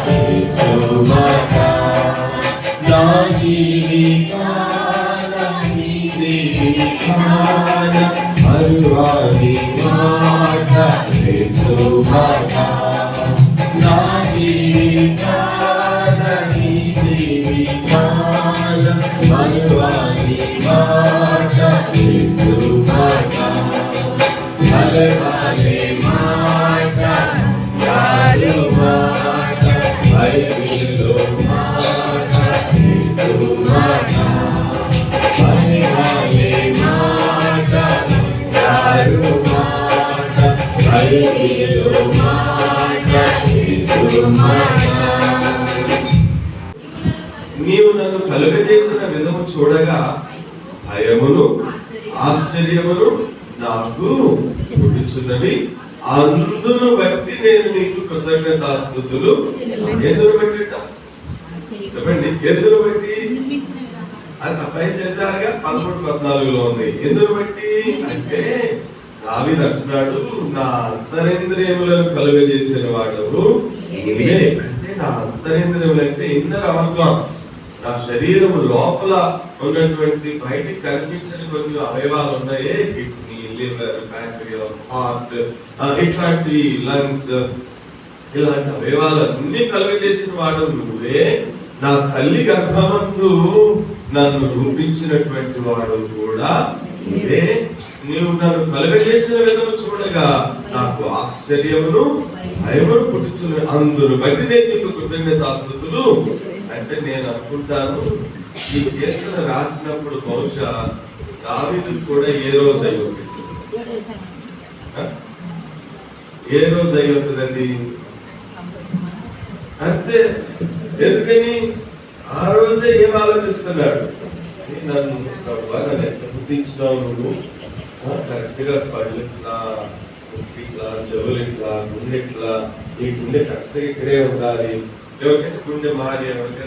యేసుమాట నా జీవితాన మరువాని మాట యేసుమాట నా జీవితాన మరువాని మాట యేసుమాట భలే మాట యారు మాట బైబిలు మాట యేసు మాట భలే మాట యారు మాట బైబిలు మాట యేసు మాట. నీవు నన్ను కలుగజేసిన విధము చూడగా భయమును ఆశ్చర్యమును నాకు పుట్టుచున్నవి, అందును బట్టి నేను నీకు కృతజ్ఞతాస్తుతులు. ఎందును బట్టి చెప్పండి, ఎందును బట్టి అది అబ్బాయి చేశారుగా 11:14 ఉంది. ఎందును బట్టి అంటే దావీదు అంటున్నాడు, నా అంతరేంద్రియములను కలుగజేసిన వాడవు నీవే. అంటే నా అంతరేంద్రియములు అంటే ఇన్నర్ ఆర్గాన్స్, నా శరీరము లోపల ఉన్నటువంటి బయటికి కనిపించని కొన్ని అవయవాలు ఉన్నాయే, కిడ్నీ, లివర్, ప్యాంక్రియాస్, హార్ట్, ఇట్లాంటి లంగ్స్, ఇలాంటి అవయవాలన్నీ కలుగజేసిన వాడు నువ్వే. నా తల్లి గర్భమందు నన్ను రూపించినటువంటి వాడు కూడా నువ్వే. నీవు నన్ను కలుగజేసిన విధము చూడగా నాకు ఆశ్చర్యమును భయమును పుట్టుచున్నవి, అందును బట్టి నేను నీకు కృతజ్ఞతాస్తుతులు. అంటే నేను అనుకుంటాను ఈ కీర్తన రాసినప్పుడు బహుశా దావీదు కూడా ఏ రోజు అయి ఉంటుంది, ఏ రోజు అయి ఉంటుందండి అంతే. ఎందుకని ఆ రోజే ఏం ఆలోచిస్తున్నాడు, నన్ను ఎంత గుర్తించినావు నువ్వు, కరెక్ట్ గా పళ్ళు ఇట్లా, ఇట్లా, చెవులు ఇట్లా, గుండె ఇట్లా, ఈ గుండె కరెక్ట్గా ఇక్కడే ఉండాలి, ఎవరికైతే గుండె మారి ఎవరికైతే